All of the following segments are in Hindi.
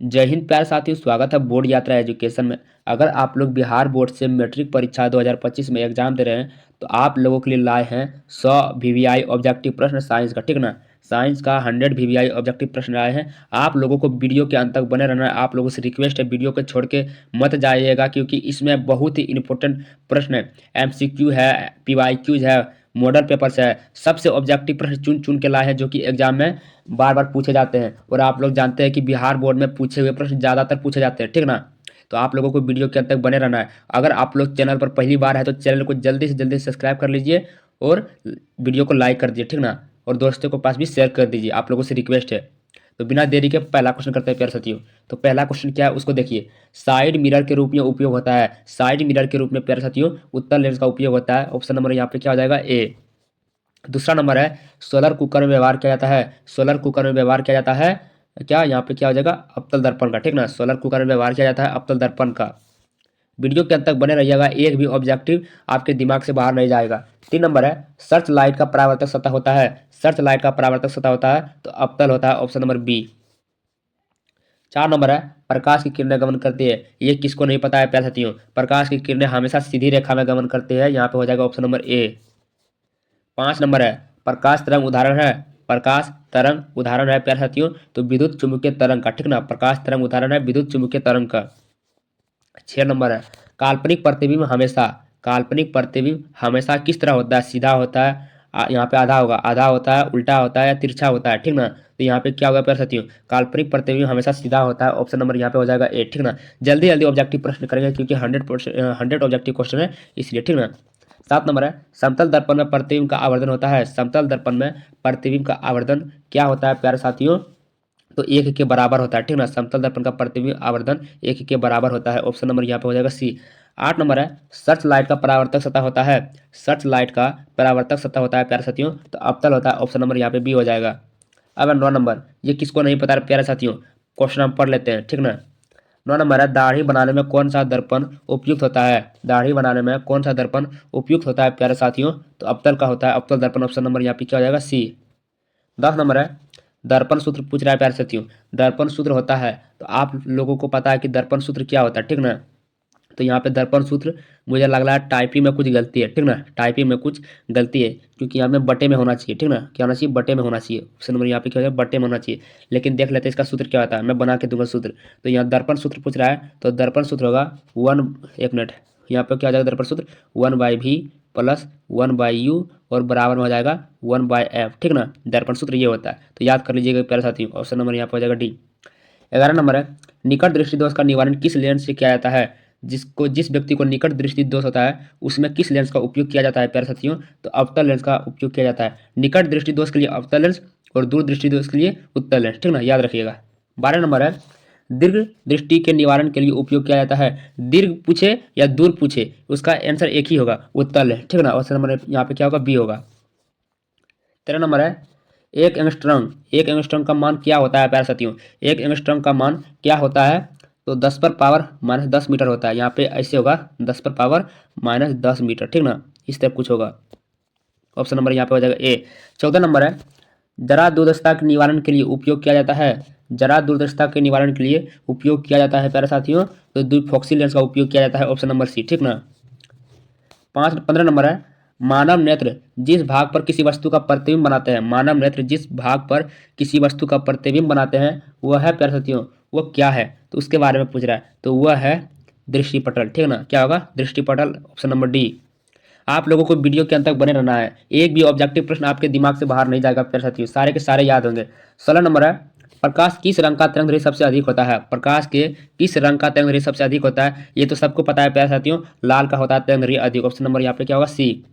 जय हिंद प्यारे साथियों, स्वागत है बोर्ड यात्रा एजुकेशन में। अगर आप लोग बिहार बोर्ड से मैट्रिक परीक्षा 2025 में एग्जाम दे रहे हैं तो आप लोगों के लिए लाए हैं 100 वीवीआई ऑब्जेक्टिव प्रश्न साइंस का, ठीक ना। साइंस का 100 वीवीआई ऑब्जेक्टिव प्रश्न आए हैं। आप लोगों को वीडियो के अंत तक बने रहना है। आप लोगों से रिक्वेस्ट है, वीडियो को छोड़ के मत जाइएगा, क्योंकि इसमें बहुत ही इंपॉर्टेंट प्रश्न है। एमसीक्यू है, पीवाईक्यूज है, मॉडल पेपर्स है, सबसे ऑब्जेक्टिव प्रश्न चुन चुन के लाए हैं जो कि एग्जाम में बार बार पूछे जाते हैं। और आप लोग जानते हैं कि बिहार बोर्ड में पूछे हुए प्रश्न ज़्यादातर पूछे जाते हैं, ठीक ना। तो आप लोगों को वीडियो के अंत तक बने रहना है। अगर आप लोग चैनल पर पहली बार है तो चैनल को जल्दी से जल्दी सब्सक्राइब कर लीजिए और वीडियो को लाइक कर दीजिए, ठीक ना। और दोस्तों के पास भी शेयर कर दीजिए, आप लोगों से रिक्वेस्ट है। तो बिना देरी के पहला क्वेश्चन करते हैं प्यारे साथियों। तो पहला क्वेश्चन क्या है उसको देखिए। साइड मिरर के रूप में उपयोग होता है। साइड मिरर के रूप में प्यारे साथियों उत्तल लेंस का उपयोग होता है। ऑप्शन नंबर यहाँ पे क्या हो जाएगा, ए। दूसरा नंबर है, सोलर कुकर में व्यवहार किया जाता है। सोलर कुकर में व्यवहार किया जाता है क्या, यहाँ पे क्या हो जाएगा, अवतल दर्पण का, ठीक ना। सोलर कुकर में व्यवहार किया जाता है अवतल दर्पण का। वीडियो के अंत तक बने रहिएगा, एक भी ऑब्जेक्टिव आपके दिमाग से बाहर नहीं जाएगा। 3 नंबर है, सर्च लाइट का परावर्तक सतह होता है। सर्च लाइट का परावर्तक सतह होता है तो अवतल होता है, ऑप्शन नंबर बी। 4 नंबर है, प्रकाश की किरणें गमन करती है। ये किसको नहीं पता है प्यारे साथियों, प्रकाश की किरणें हमेशा सीधी रेखा में गमन करती है, यहाँ पे हो जाएगा ऑप्शन नंबर ए। 5 नंबर है, प्रकाश तरंग उदाहरण है। प्रकाश तरंग उदाहरण है प्यारे साथियों तो विद्युत चुम्बकीय तरंग का, ठीक ना। प्रकाश तरंग उदाहरण है विद्युत चुम्बकीय तरंग का। 6 नंबर है, काल्पनिक प्रतिबिंब हमेशा, काल्पनिक प्रतिबिंब हमेशा किस तरह होता है, सीधा होता है, यहाँ पे आधा होगा, आधा होता है, उल्टा होता है या तिरछा होता है, ठीक ना। तो यहाँ पे क्या होगा प्यारे साथियों, काल्पनिक प्रतिबिंब हमेशा सीधा होता है। ऑप्शन नंबर यहाँ पे हो जाएगा ए, ठीक ना। जल्दी जल्दी ऑब्जेक्टिव प्रश्न करेंगे क्योंकि 100 ऑब्जेक्टिव क्वेश्चन है इसलिए, ठीक ना। 7 नंबर है, समतल दर्पण में प्रतिबिंब का आवर्धन होता है। समतल दर्पण में प्रतिबिंब का आवर्धन क्या होता है प्यारे साथियों, तो 1 के बराबर होता है, ठीक ना। समतल दर्पण का प्रतिबिंब आवर्धन 1 के बराबर होता है। ऑप्शन नंबर यहाँ पे हो जाएगा सी। 8 नंबर है, सर्च लाइट का परावर्तक सतह होता है। सर्च लाइट का परावर्तक सतह होता है प्यारे साथियों तो अवतल होता है। ऑप्शन नंबर यहाँ पे बी हो जाएगा। अब 9 नंबर, ये किसको नहीं पता है प्यारे साथियों, क्वेश्चन हम पढ़ लेते हैं, ठीक ना। 9 नंबर है, दाढ़ी बनाने में कौन सा दर्पण उपयुक्त होता है। दाढ़ी बनाने में कौन सा दर्पण उपयुक्त होता है प्यारे साथियों, तो अवतल का होता है, अवतल दर्पण। ऑप्शन नंबर यहाँ पे क्या हो जाएगा, सी। 10 नंबर है, दर्पण सूत्र पूछ रहा है प्यारे साथियों। दर्पण सूत्र होता है तो आप लोगों को पता है कि दर्पण सूत्र क्या होता है, ठीक ना। तो यहाँ पे दर्पण सूत्र, मुझे लग रहा है टाइपिंग में कुछ गलती है, ठीक ना। टाइपिंग में कुछ गलती है क्योंकि यहाँ में बटे में होना चाहिए, ठीक ना। क्या होना चाहिए, बटे में होना चाहिए। ऑप्शन नंबर यहाँ पे क्या हो जाएगा, बटे में होना चाहिए। लेकिन देख लेते हैं इसका सूत्र क्या होता है, मैं बना के दूंगा सूत्र। तो यहाँ दर्पण सूत्र पूछ रहा है तो दर्पण सूत्र होगा 1, एक मिनट, यहाँ पे क्या हो जाएगा दर्पण सूत्र, 1/v प्लस 1/u और बराबर में हो जाएगा 1/f, ठीक ना। दर्पण सूत्र ये होता है, तो याद कर लीजिएगा प्यारे साथियों। ऑप्शन नंबर यहाँ पे हो जाएगा डी। 11 नंबर है, निकट दृष्टि दोष का निवारण किस लेंस से किया जाता है। जिस व्यक्ति को निकट दृष्टि दोष होता है उसमें किस लेंस का उपयोग किया जाता है प्यारे साथियों, तो अवतल लेंस का उपयोग किया जाता है। निकट दृष्टि दोष के लिए अवतल लेंस और दूर दृष्टि दोष के लिए उत्तल लेंस, ठीक ना, याद रखिएगा। 12 नंबर है, दीर्घ दृष्टि के निवारण के लिए उपयोग किया जाता है। दीर्घ पूछे या दूर पूछे उसका आंसर एक ही होगा, उत्तल लेंस, ठीक ना। ऑप्शन नंबर यहाँ पे क्या होगा, बी होगा। 13 नंबर है, एक एंगस्ट्रॉम का मान क्या होता है प्यारे साथियों। एक एंगस्ट्रॉम का मान क्या होता है, तो 10⁻⁻10 मीटर होता है। यहाँ पे ऐसे होगा 10⁻⁻10 मीटर, ठीक ना। इस तरह कुछ होगा। ऑप्शन नंबर यहाँ पे हो जाएगा ए। 14 नंबर है, जरा दुर्दशा के निवारण के लिए उपयोग किया जाता है। जरा दुर्दशा के निवारण के लिए उपयोग किया जाता है प्यारे साथियों तो द्विफॉक्सी लेंस का उपयोग किया जाता है। ऑप्शन नंबर सी, ठीक ना। 15 नंबर है, मानव नेत्र जिस भाग पर किसी वस्तु का प्रतिबिंब बनाते हैं, मानव नेत्र जिस भाग पर किसी वस्तु का प्रतिबिंब बनाते हैं वह है प्यारे साथियों, वो क्या है, तो उसके बारे में पूछ रहा है। तो वह है दृष्टिपटल, ठीक ना। क्या होगा, दृष्टिपटल। Option number D. आप लोगों को वीडियो के अंत तक बने रहना है, एक भी ऑब्जेक्टिव प्रश्न आपके दिमाग से बाहर नहीं जाएगा प्यारे साथियों, सारे के सारे याद होंगे। 16 नंबर है, प्रकाश किस रंग का तरंग दैर्ध्य सबसे अधिक होता है। प्रकाश के किस रंग का तरंग दैर्ध्य सबसे अधिक होता है, ये तो सबको पता है प्यारे साथियों, लाल का होता है तरंग दैर्ध्य अधिक। ऑप्शन नंबर यहाँ पे क्या होगा, सी।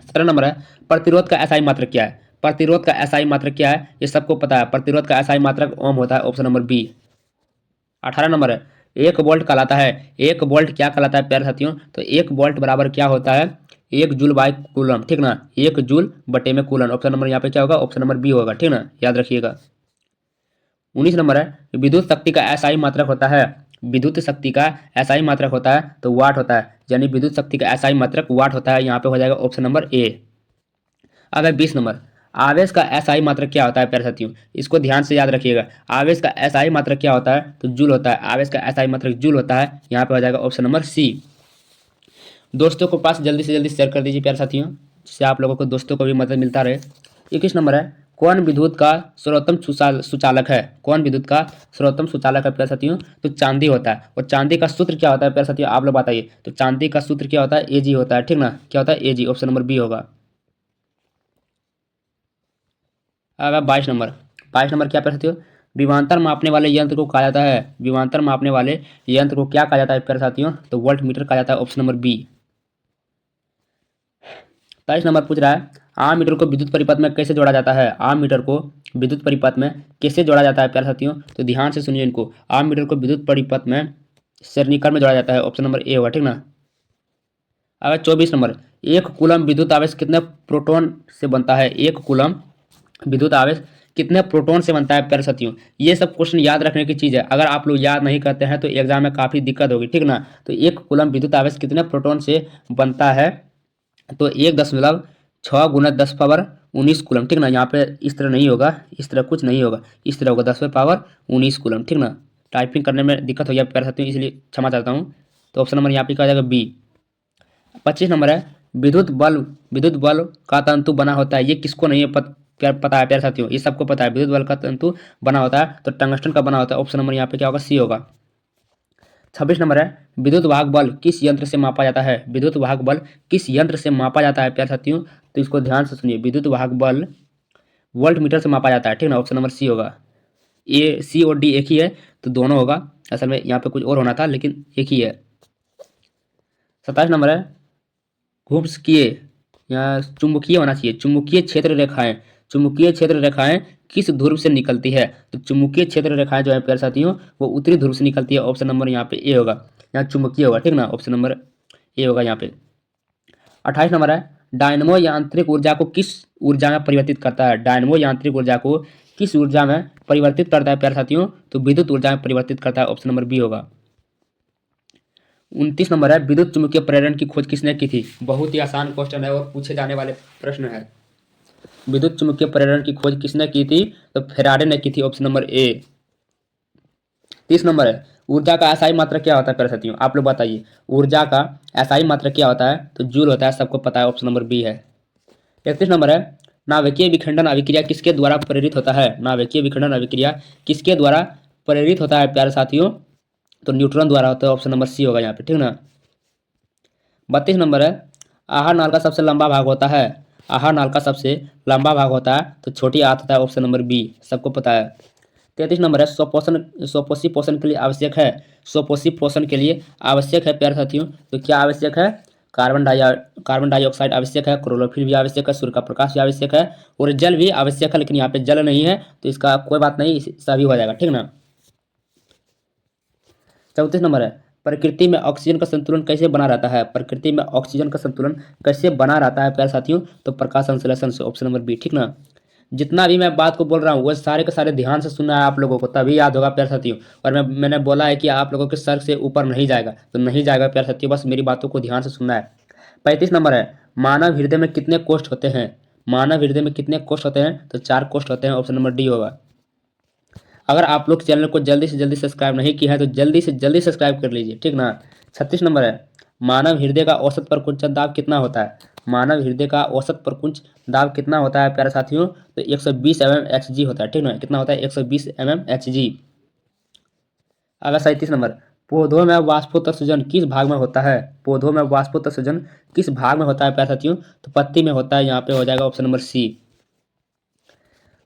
17 नंबर है, प्रतिरोध का एसआई मात्रक क्या है। प्रतिरोध का एसआई मात्रक क्या है, ये सबको पता है, प्रतिरोध का एसआई मात्रक ओम होता है। Option number B. 18 नंबर है, 1 वोल्ट कहलाता है। 1 वोल्ट क्या कहलाता है प्यारे साथियों, तो 1 वोल्ट बराबर क्या होता है, 1 जूल/कूलम, ठीक ना। 1 जूल/में कूलम। ऑप्शन नंबर यहाँ पे क्या होगा, ऑप्शन नंबर बी होगा, ठीक ना, याद रखिएगा। 19 नंबर है, विद्युत शक्ति का एसआई मात्रक होता है। विद्युत शक्ति का एसआई मात्रक होता है तो वाट होता है, यानी विद्युत शक्ति का एसआई मात्रक वाट होता है। यहाँ पे हो जाएगा ऑप्शन नंबर ए। अगर 20 नंबर, आवेश का एसआई मात्रक क्या होता है प्यारे साथियों, इसको ध्यान से याद रखिएगा। आवेश का एसआई मात्रक क्या होता है, तो जूल होता है। आवेश का एसआई मात्रक जूल होता है। यहाँ पे हो जाएगा ऑप्शन नंबर सी। दोस्तों को पास जल्दी से जल्दी शेयर कर दीजिए प्यारे साथियों, जिससे आप लोगों को दोस्तों को भी मदद मिलता रहे। 21 नंबर है, कौन विद्युत का सर्वोत्तम सुचालक है। कौन विद्युत का सर्वोत्तम सुचालक है प्यारे साथियों, तो चांदी होता है। और चांदी का सूत्र क्या होता है प्यारे साथियों, आप लोग बताइए। तो चांदी का सूत्र क्या होता है, एजी होता है, ठीक ना। क्या होता है, एजी। ऑप्शन नंबर बी होगा। अब 22 नंबर। 22 नंबर क्या प्यारे साथियों, विभवांतर मापने वाले यंत्र को कहा जाता है। विभवांतर मापने वाले यंत्र को क्या कहा जाता है प्यारे साथियों, तो वोल्ट मीटर कहा जाता है। Option number B. 23 नंबर पूछ रहा है, आम मीटर को विद्युत परिपथ में कैसे जोड़ा जाता है। आम मीटर को विद्युत परिपथ में कैसे जोड़ा जाता है प्यारे साथियों, तो ध्यान से सुनिए इनको। आम मीटर को विद्युत परिपथ में सरणीकरण में जोड़ा जाता है। ऑप्शन नंबर ए होगा, ठीक ना। अब 24 नंबर, एक कूलम विद्युत आवेश कितने प्रोटॉन से बनता है। एक कूलम विद्युत आवेश कितने प्रोटॉन से बनता है प्यारे साथियों। ये सब क्वेश्चन याद रखने की चीज़ है। अगर आप लोग याद नहीं करते हैं तो एग्जाम में काफ़ी दिक्कत होगी, ठीक ना। तो एक कूलम विद्युत आवेश कितने प्रोटॉन से बनता है, तो 1.6 × 10⁻19 कूलम, ठीक ना। यहाँ पे इस तरह नहीं होगा, इस तरह कुछ नहीं होगा, इस तरह होगा 10⁻19 कूलम, ठीक ना। टाइपिंग करने में दिक्कत हो जाए प्यारे साथियों, इसलिए क्षमा चाहता हूँ। तो ऑप्शन नंबर यहाँ पे क्या हो जाएगा, बी। 25 नंबर है, विद्युत बल का तंतु बना होता है। ये किसको नहीं है पता है प्यारे साथियों, ये सबको पता है। विद्युत बल का तंतु बना होता है तो टंगस्टन का बना होता है। ऑप्शन नंबर यहाँ पे क्या होगा, सी होगा। 26 नंबर है, विद्युत वाहक बल किस यंत्र से मापा जाता है। विद्युत वाहक बल किस यंत्र से मापा जाता है प्यारे साथियों, तो इसको ध्यान से सुनिए। विद्युत वाहक बल वोल्ट मीटर से मापा जाता है, ठीक ना। ऑप्शन नंबर सी होगा। ए सी और डी एक ही है, तो दोनों होगा। असल में यहाँ पे कुछ और होना था, लेकिन एक ही है। 27 नंबर है, घुप्सकीय या चुंबकीय होना चाहिए। चुंबकीय क्षेत्र रेखाएं किस ध्रुव से निकलती है, तो चुंबकीय क्षेत्र रेखाएं जो है प्यारे साथियों वो उत्तरी ध्रुव से निकलती है। ऑप्शन नंबर यहाँ पे ए होगा, यहाँ चुंबकीय होगा, ठीक ना। ऑप्शन नंबर ए होगा यहाँ पे। 28 नंबर है, डायनमो यांत्रिक ऊर्जा को किस ऊर्जा में परिवर्तित करता है। डायनमो यांत्रिक ऊर्जा को किस ऊर्जा में परिवर्तित करता है प्यारे साथियों, तो विद्युत ऊर्जा में परिवर्तित करता है। ऑप्शन नंबर बी होगा। 29 नंबर है, विद्युत चुम्बकीय प्रेरण की खोज किसने की थी। बहुत ही आसान क्वेश्चन है और पूछे जाने वाले प्रश्न है। विद्युत चुम्बकीय प्रेरण की खोज किसने की थी, तो फेराडे ने की थी। Option number A. 30 नंबर है, ऊर्जा का एसआई मात्रक क्या होता है प्यारे साथियों, आप लोग बताइए। ऊर्जा का एसआई मात्रक क्या होता है, तो जूल होता है, सबको पता है। ऑप्शन नंबर बी है। 31 नंबर है, नाभिकीय विखंडन अभिक्रिया किसके द्वारा प्रेरित होता है। नाभिकीय विखंडन अभिक्रिया किसके द्वारा प्रेरित होता है प्यारे साथियों, तो न्यूट्रॉन द्वारा होता है। ऑप्शन नंबर सी होगा यहाँ पे, ठीक ना। 32 नंबर है, आहार नाल का सबसे लंबा भाग होता है। आहार नाल का सबसे लंबा भाग होता है, तो छोटी आंत होता है। ऑप्शन नंबर बी, सबको पता है। 33 नंबर है, स्वपोषी पोषण के लिए आवश्यक है। स्वपोषी पोषण के लिए आवश्यक है प्यारे साथियों, तो क्या आवश्यक है, कार्बन डाइऑक्साइड आवश्यक है, क्लोरोफिल भी आवश्यक है, सूर्य का प्रकाश भी आवश्यक है, और जल भी आवश्यक है। लेकिन यहाँ पे जल नहीं है, तो इसका कोई बात नहीं, सभी हो जाएगा, ठीक ना। 34 नंबर है, प्रकृति में ऑक्सीजन का संतुलन कैसे बना रहता है। प्रकृति में ऑक्सीजन का संतुलन कैसे बना रहता है प्यारे साथियों, तो प्रकाश संश्लेषण से। ऑप्शन नंबर बी, ठीक ना। जितना भी मैं बात को बोल रहा हूँ वो सारे के सारे ध्यान से सुनना है आप लोगों को, तभी याद होगा प्यारे साथियों। और मैंने बोला है कि आप लोगों के सर से ऊपर नहीं जाएगा, तो नहीं जाएगा प्यारे साथियों, बस मेरी बातों को ध्यान से सुनना है। 35 नंबर है, मानव हृदय में कितने कोष्ठ होते हैं। मानव हृदय में कितने कोष्ठ होते हैं, तो 4 कोष्ठ होते हैं। ऑप्शन नंबर डी होगा। अगर आप लोग चैनल को जल्दी से जल्दी सब्सक्राइब नहीं किया है तो जल्दी से जल्दी सब्सक्राइब कर लीजिए, ठीक ना। 36 नंबर है, मानव हृदय का औसत प्रकुंचन दाब कितना होता है। मानव हृदय का औसत प्रकुंच दाब कितना होता है प्यारे साथियों, तो 120 mmHg होता है, ठीक ना। कितना होता है, 120 mmHg। अगर 37 नंबर, पौधों में वाष्पोत्सर्जन किस भाग में होता है। पौधों में वाष्पोत्सर्जन किस भाग में होता है प्यारे साथियों, तो पत्ती में होता है। यहाँ पे हो जाएगा ऑप्शन नंबर सी।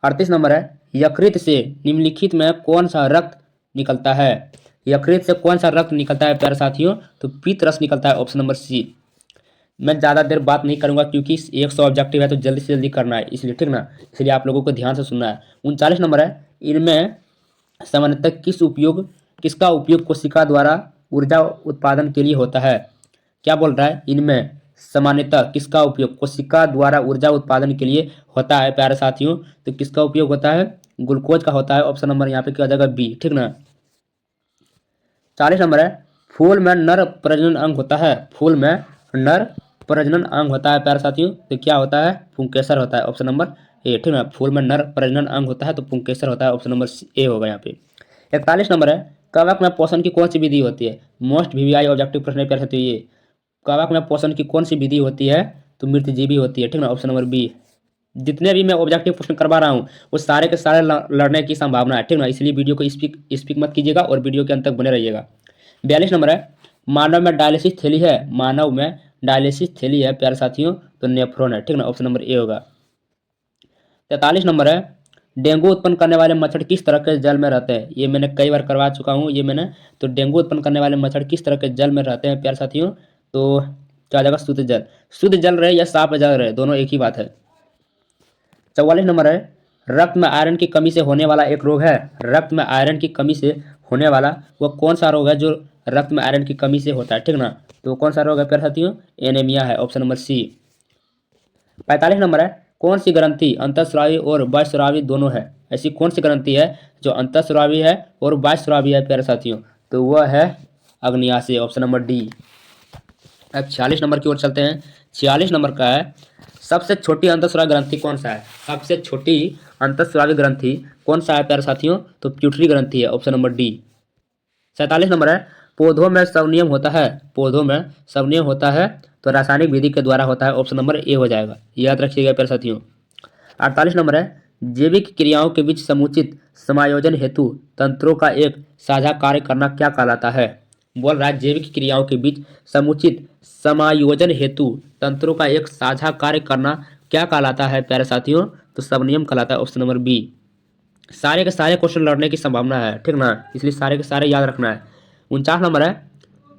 38 नंबर है, यकृत से निम्नलिखित में कौन सा रक्त निकलता है। यकृत से कौन सा रक्त निकलता है प्यारे साथियों, तो पीत रस निकलता है। Option number C. मैं ज़्यादा देर बात नहीं करूंगा क्योंकि 100 ऑब्जेक्टिव है तो जल्दी से जल्दी करना है, इसलिए, ठीक ना। इसलिए आप लोगों को ध्यान से सुनना है। 39 नंबर है, इनमें सामान्यतः किसका उपयोग कोशिका द्वारा ऊर्जा उत्पादन के लिए होता है। क्या बोल रहा है, इनमें सामान्यतः किसका उपयोग कोशिका द्वारा ऊर्जा उत्पादन के लिए होता है प्यारे साथियों, तो किसका उपयोग होता है, ग्लूकोज का होता है। ऑप्शन नंबर यहाँ पे क्या हो जाएगा, बी, ठीक ना। 40 नंबर है, फूल में नर प्रजनन अंग होता है। फूल में नर प्रजनन अंग होता है प्यारे साथियों, तो क्या होता है, पुंकेसर होता है। ऑप्शन नंबर ए, ठीक ना। फूल में नर प्रजनन अंग होता है तो पुंकेसर होता है, ऑप्शन नंबर ए होगा यहाँ पे। 41 नंबर है, कवक में पोषण की कौन सी विधि होती है? मोस्ट वीवीआई ऑब्जेक्टिव प्रश्न है प्यारे साथियों ये। कवक में पोषण की कौन सी विधि होती है? तो मृतजीवी होती है, ठीक ना, ऑप्शन नंबर बी। जितने भी मैं ऑब्जेक्टिव प्रश्न करवा रहा हूँ वो सारे के सारे लड़ने की संभावना है, ठीक ना, इसलिए वीडियो को स्पीक मत कीजिएगा और वीडियो के अंत तक बने रहिएगा। 42 नंबर है, मानव में डायलिसिस थैली है, मानव में डायलिसिस थैली है प्यारे साथियों, तो नेफ्रॉन है, ठीक ना, ऑप्शन नंबर ए होगा। 43 नंबर है, डेंगू उत्पन्न करने वाले मच्छर किस तरह के जल में रहते हैं? ये मैंने कई बार करवा चुका हूँ ये मैंने। तो डेंगू उत्पन्न करने वाले मच्छर किस तरह के जल में रहते हैं प्यारे साथियों? तो क्या आ जाएगा? शुद्ध जल। शुद्ध जल रहे या साफ जल रहे, दोनों एक ही बात है। 44 नंबर है, रक्त में आयरन की कमी से होने वाला एक रोग है, रक्त में आयरन की कमी से होने वाला वो कौन सा रोग है जो रक्त में आयरन की कमी से होता है, ठीक ना? तो कौन सा रोग है प्यारे साथियों? एनीमिया है, ऑप्शन नंबर सी। 45 नंबर है, कौन सी ग्रंथि अंतःस्रावी और बाह्यस्रावी दोनों है? ऐसी कौन सी ग्रंथि है जो अंतःस्रावी है और बाह्यस्रावी है प्यारे साथियों? तो वह है अग्न्याशय, ऑप्शन नंबर डी। अब 46 नंबर की ओर चलते हैं। 46 नंबर का है, सबसे छोटी अंतःस्रावी ग्रंथि कौन सा है? सबसे छोटी अंतःस्रावी ग्रंथि कौन सा है प्यारे साथियों? तो प्यूटरी ग्रंथि है, ऑप्शन नंबर डी। 47 नंबर है, पौधों में स्वनियम होता है, पौधों में स्वनियम होता है तो रासायनिक विधि के द्वारा होता है, ऑप्शन नंबर ए हो जाएगा, याद रखिएगा प्यारे साथियों। 48 नंबर है, जैविक क्रियाओं के बीच समुचित समायोजन हेतु तंत्रों का एक साझा कार्य करना क्या कहलाता है? बोल रहा है जैविक क्रियाओं के बीच समुचित समायोजन हेतु तंत्रों का एक साझा कार्य करना क्या कहलाता है प्यारे साथियों? तो स्वनियम कहलाता है, ऑप्शन नंबर बी। सारे के सारे क्वेश्चन लड़ने की संभावना है, ठीक ना, इसलिए सारे के सारे याद रखना है। 49 नंबर है,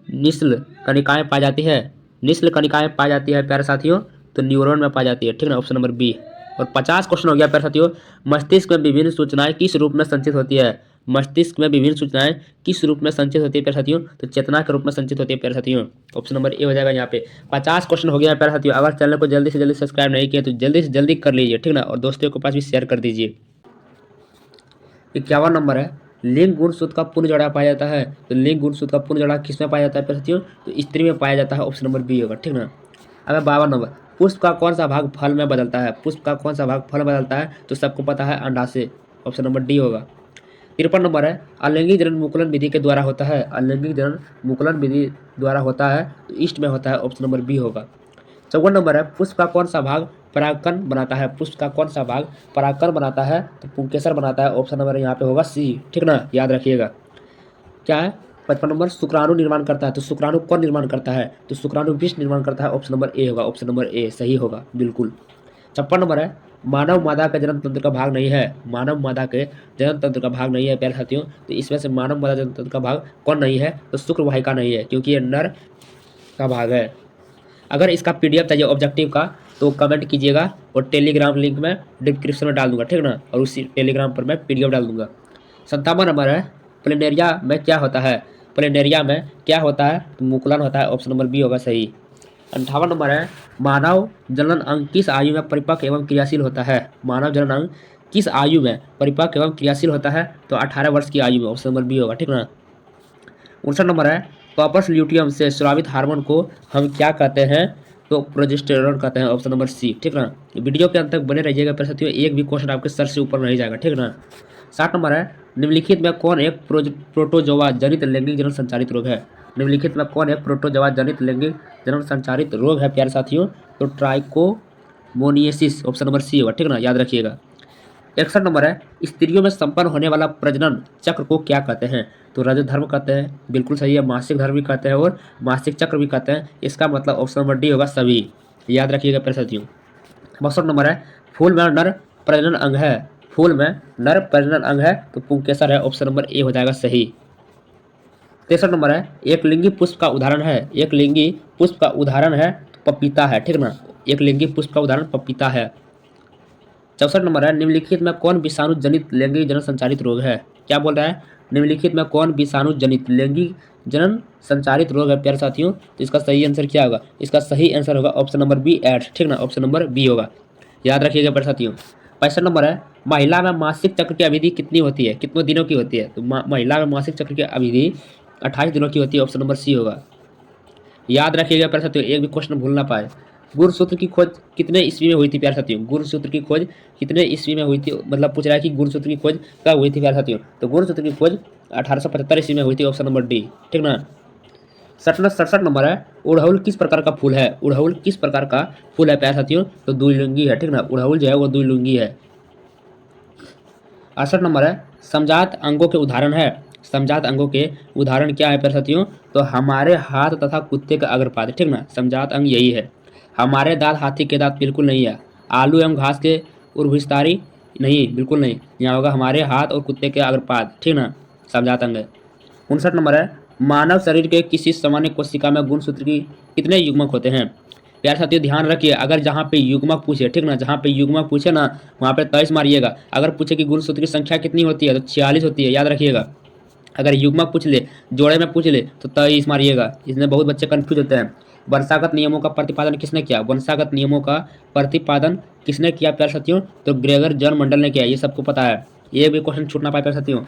निस्ल कणिकाएं पाई जाती है, निस्ल कणिकाएं पाई जाती है प्यारे साथियों, तो न्यूरॉन में पाई जाती है, ठीक ना, ऑप्शन नंबर बी। और 50 क्वेश्चन हो गया प्यारे साथियों। मस्तिष्क में विभिन्न सूचनाएं किस रूप में संचित होती है? मस्तिष्क में विभिन्न सूचनाएं किस रूप में संचित होती है प्यारे साथियों? तो चेतना के रूप में संचित होती है प्यारे साथियों, ऑप्शन नंबर ए हो जाएगा यहाँ पे। 50 क्वेश्चन हो गया प्यारे साथियों। अगर चैनल को जल्दी से जल्दी सब्सक्राइब नहीं किया तो जल्दी से जल्दी कर लीजिए, ठीक ना, और दोस्तों के पास भी शेयर कर दीजिए। 51 नंबर है, लिंग गुण सूत्र का पूर्ण जोड़ा पाया जाता है, तो लिंग गुण सूत्र का पूर्ण जोड़ा किस में पाया जाता है साथियों? तो स्त्री में पाया जाता है, ऑप्शन नंबर बी होगा, ठीक ना। अगर 52 नंबर, पुष्प का कौन सा भाग फल में बदलता है? पुष्प का कौन सा भाग फल में बदलता है? तो सबको पता है अंडाशय, ऑप्शन नंबर डी होगा। 53 नंबर है, अलैंगिक जनन मुकुलन विधि के द्वारा होता है, अलैंगिक जनन मुकुलन विधि द्वारा होता है तो ईस्ट में होता है, ऑप्शन नंबर बी होगा। 54 नंबर है, पुष्प का कौन सा भाग परागकण बनाता है? पुष्प का कौन सा भाग परागकण बनाता है? तो पुंकेसर बनाता है, ऑप्शन नंबर यहाँ पे होगा सी, ठीक ना, याद रखिएगा। क्या है? 55 नंबर, शुक्राणु निर्माण करता है, तो शुक्राणु कौन निर्माण करता है? तो शुक्राणु विष निर्माण करता है, ऑप्शन नंबर ए होगा, ऑप्शन नंबर ए सही होगा बिल्कुल। 56 नंबर है, मानव मादा के जन्म तंत्र का भाग नहीं है, मानव मादा के जन्म तंत्र का भाग नहीं है प्यारे साथियों, तो इसमें से मानव मादा जन्म तंत्र का भाग कौन नहीं है? तो शुक्र वाहिका नहीं है, क्योंकि ये नर का भाग है। अगर इसका पीडीएफ चाहिए ऑब्जेक्टिव का तो कमेंट कीजिएगा और टेलीग्राम लिंक में डिस्क्रिप्शन में डाल दूंगा, ठीक ना, और उसी टेलीग्राम पर मैं पीडीएफ डाल दूंगा। 57 नंबर है, प्लेनेरिया में क्या होता है? प्लेनेरिया में क्या होता है? तो मुकुलन होता है, ऑप्शन नंबर बी होगा सही। 58 नंबर है, मानव जनन अंग किस आयु में परिपक्व एवं क्रियाशील होता है? मानव जनन अंग किस आयु में परिपक्व एवं क्रियाशील होता है? तो 18 वर्ष की आयु में, ऑप्शन नंबर बी होगा, ठीक ना। 59 नंबर है, कॉपर्स ल्यूटियम से स्रावित हार्मोन को हम क्या कहते हैं? तो प्रोजेस्टेरॉन कहते हैं, ऑप्शन नंबर सी, ठीक ना। वीडियो के अंत तक बने रहिएगा प्यारे साथियों, एक भी क्वेश्चन आपके सर से ऊपर नहीं जाएगा, ठीक ना। 60 नंबर है, निम्नलिखित में कौन एक प्रोटोजोआ जनित लैंगिक जनन संचारित रोग है? निम्नलिखित में कौन एक प्रोटोजोआ जनित लैंगिक जनन संचारित रोग है प्यारे साथियों? तो ट्राइकोमोनियसिस, ऑप्शन नंबर सी होगा, ठीक ना, याद रखिएगा। 61 नंबर है, स्त्रियों में संपन्न होने वाला प्रजनन चक्र को क्या कहते हैं? तो रजत धर्म कहते हैं, बिल्कुल सही है, मासिक धर्म भी कहते हैं और मासिक चक्र भी कहते हैं, इसका मतलब ऑप्शन नंबर डी होगा सभी, याद रखिएगा प्यारे साथियों। 62 नंबर है, फूल में नर प्रजनन अंग है, फूल में नर प्रजनन अंग है तो पुंकेसर है, ऑप्शन नंबर ए हो जाएगा सही। 63 नंबर है, एक लिंगी पुष्प का उदाहरण है, एक लिंगी पुष्प का उदाहरण है तो पपीता है, ठीक ना, एक लिंगी पुष्प का उदाहरण पपीता है। 64 नंबर है, निम्नलिखित में कौन विषाणु जनित लैंगिक जनन संचारित रोग है? क्या बोल रहा है? निम्नलिखित में कौन विषाणु जनित लैंगिक जनन संचारित रोग है प्यारे साथियों? तो इसका सही आंसर क्या होगा? इसका सही आंसर होगा ऑप्शन नंबर बी, एड्स, ठीक ना, ऑप्शन नंबर बी होगा, याद रखिएगा प्यारे साथियों। 65 नंबर है, महिला में मासिक चक्र की अवधि कितनी होती है? कितने दिनों की होती है? तो महिला में मासिक चक्र की अवधि 28 दिनों की होती है, ऑप्शन नंबर सी होगा, याद रखिएगा प्यारे साथियों, एक भी क्वेश्चन भूल ना पाए। गुणसूत्र की खोज कितने ईस्वी में हुई थी प्यारे साथियों? गुणसूत्र की खोज कितने ईस्वी में हुई थी, मतलब पूछ रहा है कि गुणसूत्र की खोज कब हुई थी प्यारे साथियों? तो गुणसूत्र की खोज 1875 ईस्वी में हुई थी, ऑप्शन नंबर डी, ठीक ना। 67 नंबर है, उड़हुल किस प्रकार का फूल है? उड़हुल किस प्रकार का फूल है प्यारे साथियों? तो द्विलिंगी है, ठीक ना। उड़हुल जो है वो द्विलिंगी है। 68 नंबर है, समजात अंगों के उदाहरण है। समजात अंगों के उदाहरण क्या है प्यारे साथियों? तो हमारे हाथ तथा कुत्ते का अग्रपाद, ठीक ना। समजात अंग यही है। हमारे दांत हाथी के दांत बिल्कुल नहीं है। आलू एवं घास के उर्भिस्तारी नहीं, बिल्कुल नहीं। यहाँ होगा हमारे हाथ और कुत्ते के अग्रपाद, ठीक ना, समजात अंग है। 59 नंबर है, मानव शरीर के किसी सामान्य कोशिका में गुणसूत्र की कितने युग्मक होते हैं? प्यारे साथियों ध्यान रखिए, अगर जहाँ पे युग्मक पूछे, ठीक ना, जहाँ पे युग्मक पूछे ना वहाँ पे 23 मारिएगा। अगर पूछे कि गुणसूत्र की संख्या कितनी होती है तो 46 होती है, याद रखिएगा। अगर युग्मक पूछ ले, जोड़े में पूछ ले तो 23 मारिएगा। इसमें बहुत बच्चे कन्फ्यूज होते हैं। वंशागत नियमों का प्रतिपादन किसने किया? वंशागत नियमों का प्रतिपादन किसने किया प्यारे साथियों? तो ग्रेगर जॉन मंडल ने किया, ये सबको पता है। ये भी क्वेश्चन छूट ना पाए प्यारे साथियों।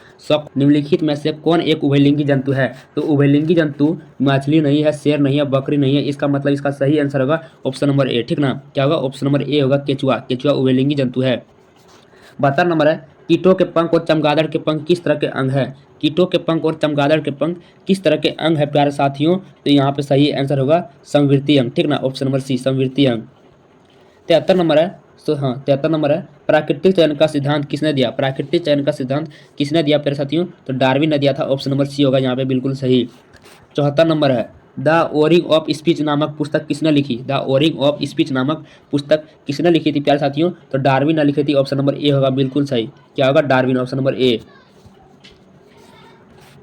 निम्नलिखित में से कौन एक उभयलिंगी जंतु है? तो उभयलिंगी जंतु मछली नहीं है, शेर नहीं है, बकरी नहीं है। इसका मतलब इसका सही आंसर होगा ऑप्शन नंबर ए, ठीक ना। क्या होगा? ऑप्शन नंबर ए होगा केचुआ। केचुआ उभयलिंगी जंतु है। 72 नंबर है, कीटों के पंख और चमगादड़ के पंख किस तरह के अंग है? कीटों के पंख और चमगादड़ के पंख किस तरह के अंग है प्यारे साथियों? तो यहाँ पे सही आंसर होगा संवृत्ति अंग, ठीक ना, ऑप्शन नंबर सी, संवृत्ति अंग। 73 नंबर है, तो हाँ 73 नंबर है, प्राकृतिक चयन का सिद्धांत किसने दिया? प्राकृतिक चयन का सिद्धांत किसने दिया प्यारे साथियों? तो डार्विन ने दिया था, ऑप्शन नंबर सी होगा यहाँ पे बिल्कुल सही। 74 नंबर है, द ओरिंग ऑफ स्पीच नामक पुस्तक किसने लिखी? द ओरिंग ऑफ स्पीच नामक पुस्तक किसने लिखी थी प्यारे साथियों? तो डार्विन ने लिखी थी, ऑप्शन नंबर ए होगा बिल्कुल सही। क्या होगा? Darwin, option number A.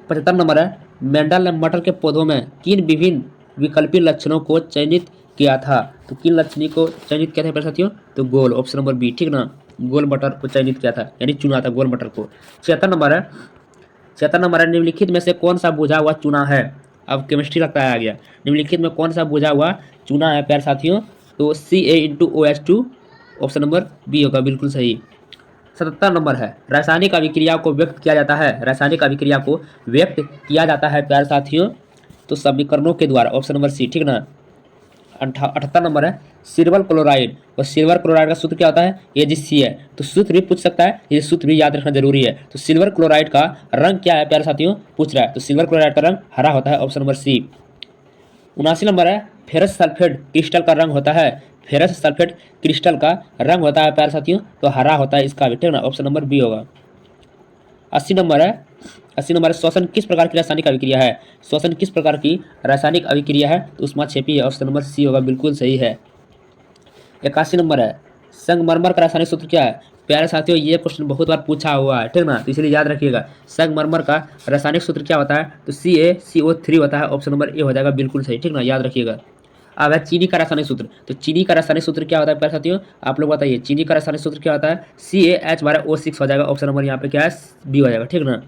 75 number है, मेंडल ने मटर के पौधों में किन विभिन्न विकल्पी लक्षणों को चयनित किया था? तो किन लक्षणों को चयनित किया था प्यारे साथियों? तो गोल, ऑप्शन नंबर बी, ठीक ना, गोल मटर को चयनित किया था, यानी चुना था गोल मटर को। 76 नंबर है, 76 नंबर है, निम्नलिखित में से कौन सा बुझा हुआ चूना है? अब केमिस्ट्री लगता है आ गया। निम्नलिखित में कौन सा बुझा हुआ चूना है प्यारे साथियों? तो CaOH2, ऑप्शन नंबर बी होगा बिल्कुल सही। 77 नंबर है, रासायनिक अभिक्रिया को व्यक्त किया जाता है। रासायनिक अभिक्रिया को व्यक्त किया जाता है प्यारे साथियों तो समीकरणों के द्वारा, ऑप्शन नंबर सी, ठीक ना। 78 नंबर है, सिल्वर क्लोराइड, और सिल्वर क्लोराइड का सूत्र क्या होता है? AgC है। तो सूत्र भी पूछ सकता है, ये सूत्र भी याद रखना जरूरी है। तो सिल्वर क्लोराइड का रंग क्या है प्यारे साथियों? पूछ रहा है। तो सिल्वर क्लोराइड का रंग हरा होता है, ऑप्शन नंबर सी। 79 नंबर है, फेरस सल्फेट क्रिस्टल का रंग होता है। फेरस सल्फेट क्रिस्टल का रंग होता है प्यारे साथियों तो हरा होता है इसका भी, ठीक ना, ऑप्शन नंबर बी होगा। 80 नंबर है, 80 नंबर है, श्वसन किस प्रकार की रासायनिक अभिक्रिया है? श्वसन किस प्रकार की रासायनिक अभिक्रिया है? तो उष्माक्षेपी है, ऑप्शन नंबर सी होगा बिल्कुल सही है। 81 नंबर है, संगमरमर का रासायनिक सूत्र क्या है? प्यारे साथियों ये क्वेश्चन बहुत बार पूछा हुआ है, ठीक ना, तो इसलिए याद रखिएगा। संगमरमर का रासायनिक सूत्र क्या होता है? तो CaCO3 होता है, ऑप्शन नंबर ए हो जाएगा बिल्कुल सही, ठीक ना, याद रखिएगा। अब है चीनी का रासायनिक सूत्र। तो चीनी का रासायनिक सूत्र क्या होता है प्यारे साथियों? आप लोग बताइए, चीनी का रासायनिक सूत्र क्या होता है? CaH12O6 हो जाएगा, ऑप्शन नंबर यहाँ पे क्या है? बी हो जाएगा, ठीक ना।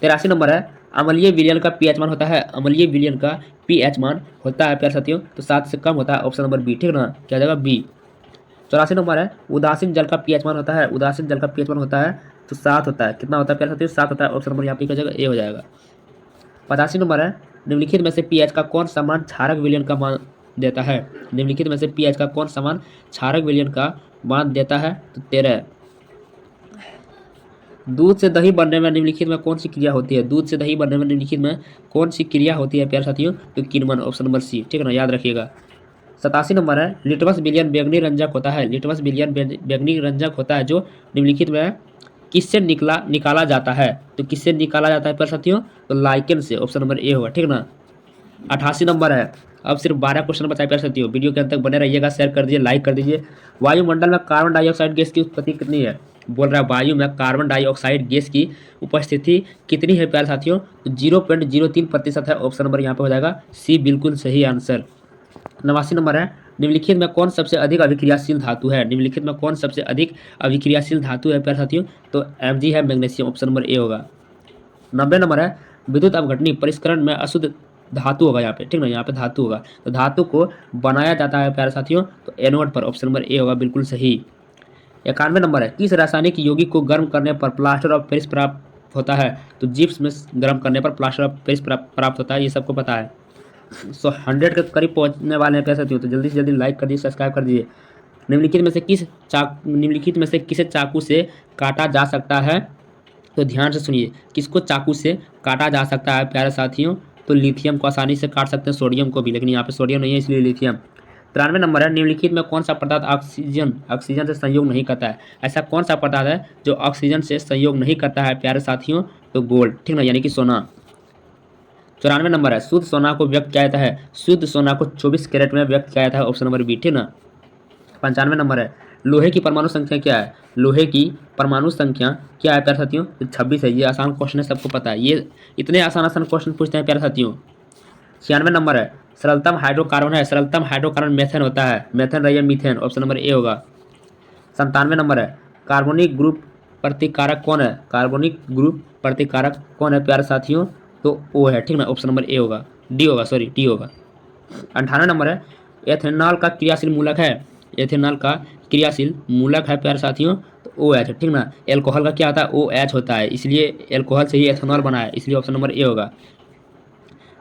83 नंबर है, अम्लीय विलयन का pH मान होता है। अम्लीय विलयन का pH मान होता है प्यारे साथियों तो 7 से कम होता है, ऑप्शन नंबर बी, ठीक ना, क्या जाएगा? बी। 84 नंबर है, उदासीन जल का pH मान होता है। उदासीन जल का pH मान होता है तो 7 होता है। कितना होता है प्यारे साथियों? 7 होता है, ऑप्शन नंबर यहाँ पे क्या जाएगा? ए हो जाएगा। 85 नंबर है, निम्नलिखित में से pH का कौन सा मान क्षारक विलयन का मान देता है? निम्नलिखित में से pH का कौन सा मान क्षारक विलयन का मान देता है? तो 13। दूध से दही बनने में निम्नलिखित में कौन सी क्रिया होती है? दूध से दही बनने में निम्नलिखित में कौन सी क्रिया होती है प्यारे साथियों? तो किण्वन, ऑप्शन नंबर सी, ठीक है ना, याद रखिएगा। 87 नंबर है, लिटमस विलयन बैंगनी रंजक होता है। लिटमस विलयन बैंगनी रंजक होता है जो निम्नलिखित में किससे निकाला जाता है? तो किससे निकाला जाता है प्यारे साथियों? तो लाइकेन से, ऑप्शन नंबर ए होगा, ठीक ना। 88 नंबर है, अब सिर्फ 12 क्वेश्चन बचाए प्यारे साथियों। वीडियो के अंत तक बने रहिएगा, शेयर कर दीजिए, लाइक कर दीजिए। वायुमंडल में कार्बन डाइऑक्साइड गैस की उत्पत्ति कितनी है? बोल रहा है वायु में कार्बन डाइऑक्साइड गैस की उपस्थिति कितनी है प्यारे साथियों? तो 0.03% है, ऑप्शन नंबर यहाँ पे हो जाएगा सी, बिल्कुल सही आंसर। 89 नंबर है, निम्नलिखित में कौन सबसे अधिक अभिक्रियाशील धातु है? निम्नलिखित में कौन सबसे अधिक अभिक्रियाशील धातु है प्यारे साथियों? तो Mg है, मैग्नीशियम, ऑप्शन नंबर ए होगा। 90 नंबर है, विद्युत अपघटनी परिष्करण में अशुद्ध धातु होगा यहाँ पे, ठीक ना, यहाँ पे धातु होगा। तो धातु को बनाया जाता है प्यारे साथियों तो एनोड पर, ऑप्शन नंबर ए होगा बिल्कुल सही। 91 नंबर है, किस रासायनिक यौगिक को गर्म करने पर प्लास्टर ऑफ पेरिस प्राप्त होता है? तो जिप्स में गर्म करने पर प्लास्टर ऑफ पेरिस प्राप्त होता है, ये सबको पता है। 100 के करीब पहुंचने वाले हैं प्यारे साथियों। तो जल्दी से जल्दी लाइक कर दीजिए, सब्सक्राइब कर दीजिए। निम्नलिखित में से किसे चाकू से काटा जा सकता है? तो ध्यान से सुनिए, किसको चाकू से काटा जा सकता है प्यारे साथियों? तो लिथियम को आसानी से काट सकते हैं, सोडियम को भी, लेकिन यहाँ पे सोडियम नहीं है इसलिए लिथियम। 93 नंबर है, निम्नलिखित में कौन सा पदार्थ ऑक्सीजन से संयोग नहीं करता है? ऐसा कौन सा पदार्थ है जो ऑक्सीजन से संयोग नहीं करता है प्यारे साथियों? तो गोल्ड, ठीक ना, यानी कि सोना। 94 नंबर है, शुद्ध सोना को व्यक्त किया जाता है, शुद्ध सोना को 24 कैरेट में व्यक्त किया जाता है, ऑप्शन नंबर बी, ठीक ना। 95 नंबर है, लोहे की परमाणु संख्या क्या है? लोहे की परमाणु संख्या क्या है प्यारे साथियों? तो 26 है। ये आसान क्वेश्चन है, सबको पता है, ये इतने आसान आसान क्वेश्चन पूछते हैं प्यारे साथियों। 96 नंबर है, सरलतम हाइड्रोकार्बन है, सरलतम हाइड्रोकार्बन मेथेन होता है, मेथेन रही है मीथेन, ऑप्शन नंबर ए होगा। 97 नंबर है, कार्बनिक ग्रुप प्रतिकारक कौन है? कार्बनिक ग्रुप प्रतिकारक कौन है प्यारे साथियों? तो ओ है, ठीक ना, ऑप्शन नंबर ए होगा, डी होगा, सॉरी डी होगा। 98 नंबर है, एथेनॉल का क्रियाशील मूलक है, एथेनॉल का क्रियाशील मूलक है प्यारे साथियों? तो ओ एच, ठीक ना। एल्कोहल का क्या होता है? ओ एच होता है, इसलिए एल्कोहल से ही एथेनॉल बना है, इसलिए ऑप्शन नंबर ए होगा।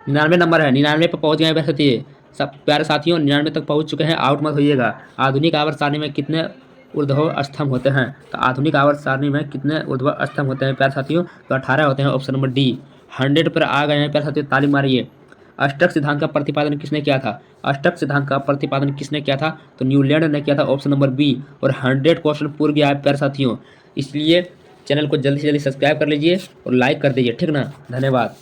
99 नंबर है, 99 पर पहुंच गए प्यारे साथी, सब प्यारे साथियों 99 तक पहुंच चुके हैं, आउट मत होइएगा। आधुनिक आवर्त सारणी में कितने ऊर्ध्व स्तंभ होते हैं? तो आधुनिक आवर्त सारणी में कितने ऊर्ध्व स्तंभ होते हैं प्यारे साथियों? तो 18 होते हैं, ऑप्शन नंबर डी। 100 पर आ गए हैं प्यारे साथियों, ताली मारिए। अष्टक सिद्धांत का प्रतिपादन किसने किया था? अष्टक सिद्धांत का प्रतिपादन किसने किया था? तो न्यूलैंड ने किया था, ऑप्शन नंबर बी। और 100 क्वेश्चन पूर्ण गया है प्यारे साथियों, इसलिए चैनल को जल्दी से जल्दी सब्सक्राइब कर लीजिए और लाइक कर दीजिए, ठीक ना। धन्यवाद।